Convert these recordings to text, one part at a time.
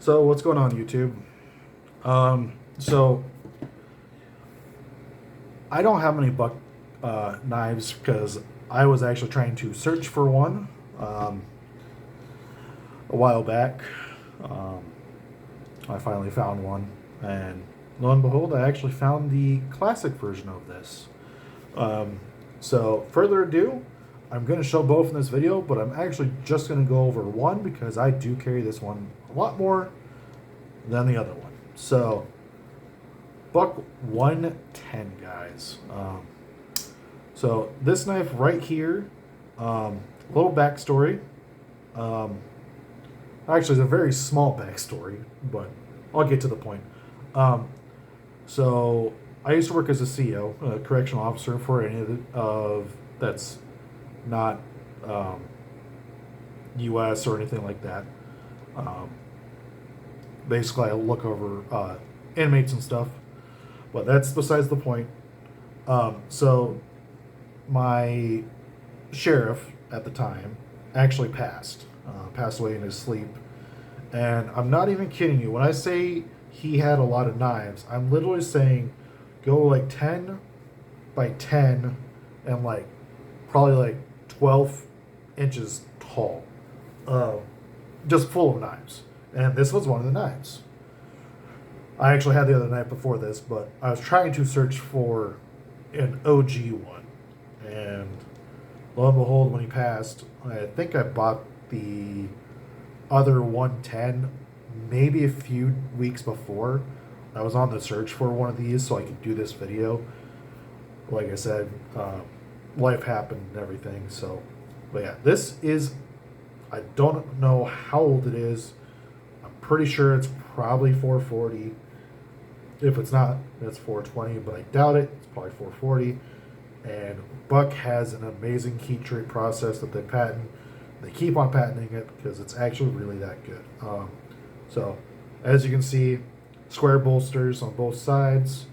So what's going on, YouTube? So I don't have many buck knives because I was actually trying to search for one a while back. Um, I finally found one, and lo and behold, I actually found the classic version of this. So further ado, I'm going to show both in this video, but I'm actually just going to go over one because I do carry this one a lot more than the other one. So, buck 110, guys. So this knife right here, little backstory. Actually, it's a very small backstory, but I'll get to the point. So I used to work as a CO, a correctional officer for any of that's not U.S. or anything like that. Basically, I look over inmates and stuff, but that's besides the point. So my sheriff at the time actually passed away in his sleep. And I'm not even kidding you. When I say he had a lot of knives, I'm literally saying go like 10 by 10 and like probably like 12 inches tall. Just full of knives. And this was one of the knives. I actually had the other knife before this, but I was trying to search for an OG one. And lo and behold, when he passed, I think I bought the other 110 maybe a few weeks before. I was on the search for one of these so I could do this video. Like I said, life happened and everything. So, but yeah, this is, I don't know how old it is. I'm pretty sure it's probably 440. If it's not, it's 420, but I doubt it. It's probably 440. And Buck has an amazing heat treat process that they patent. They keep on patenting it because it's actually really that good. So, as you can see, square bolsters on both sides.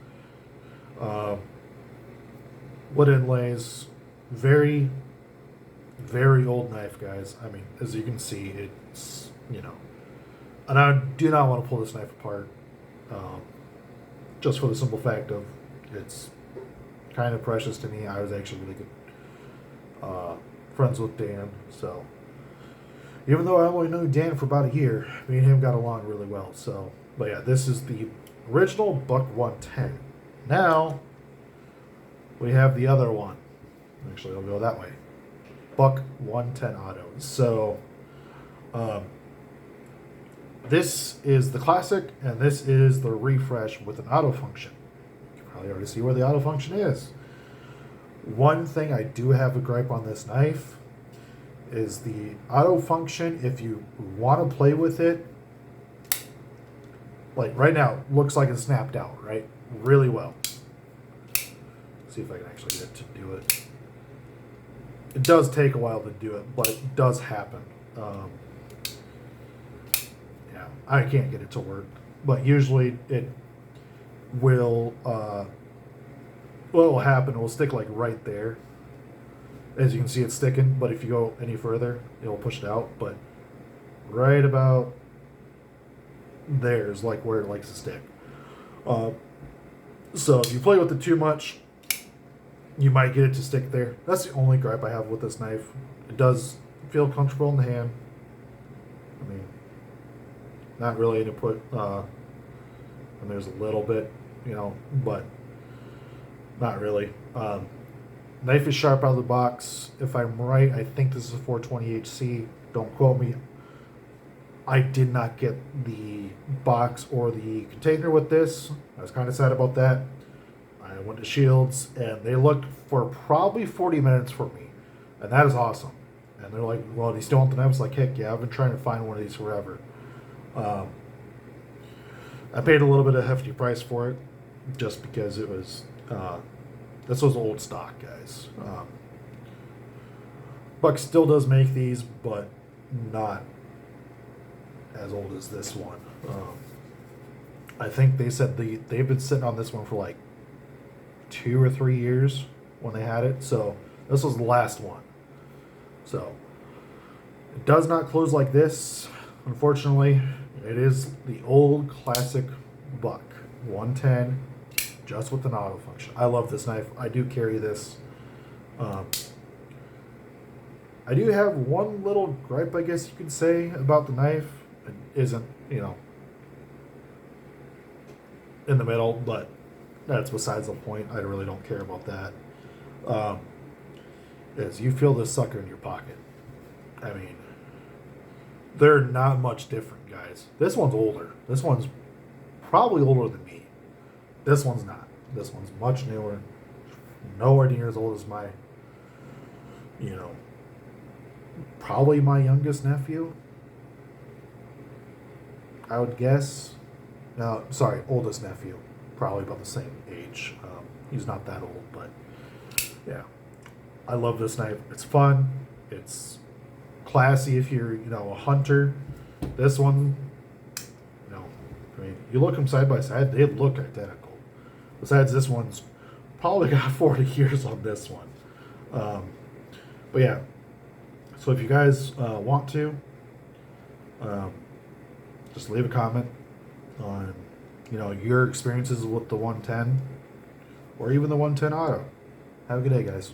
Wood inlays. Very, very old knife, guys. I mean, as you can see, it's, and I do not want to pull this knife apart. Just for the simple fact of it's kind of precious to me. I was actually really good friends with Dan, so even though I only knew Dan for about a year, me and him got along really well. So, but yeah, this is the original Buck 110. Now we have the other one. Actually, I'll go that way. Buck 110 Auto. So, this is the classic, and this is the refresh with an auto function. You can probably already see where the auto function is. One thing I do have a gripe on this knife is the auto function. If you want to play with it, like right now, looks like it's snapped out, right? Really well. Let's see if I can actually get it to do it. It does take a while to do it, but it does happen. Yeah, I can't get it to work, but usually it will. What will happen? It will stick like right there. As you can see, it's sticking, but if you go any further, it will push it out. But right about there is like where it likes to stick. So if you play with it too much, you might get it to stick there. That's the only gripe I have with this knife. It does feel comfortable in the hand. I mean, not really to put, and there's a little bit, but not really. Knife is sharp out of the box. If I'm right, I think this is a 420 HC. Don't quote me. I did not get the box or the container with this. I was kind of sad about that. I went to Shields, and they looked for probably 40 minutes for me. And that is awesome. And they're like, well, do you still want the knife? I was like, heck yeah, I've been trying to find one of these forever. I paid a little bit of a hefty price for it just because it was... this was old stock, guys. Buck still does make these, but not as old as this one. I think they said they've been sitting on this one for like 2 or 3 years when they had it. So this was the last one. So it does not close like this, unfortunately. It is the old classic buck 110, just with an auto function. I love this knife. I do carry this. Um, I do have one little gripe, I guess you could say, about the knife. It isn't, in the middle, but that's besides the point. I really don't care about that. Um, is you feel this sucker in your pocket. I mean, they're not much different, guys. This one's older. This one's probably older than me. This one's not. This one's much newer. Nowhere near as old as my, you know, probably my youngest nephew. I would guess. No, sorry, oldest nephew. Probably about the same age. He's not that old, but yeah. I love this knife. It's fun. It's classy if you're, a hunter. This one, I mean, you look them side by side, they look identical. Besides, this one's probably got 40 years on this one. But yeah, so if you guys want to, just leave a comment on, your experiences with the 110 or even the 110 Auto. Have a good day, guys.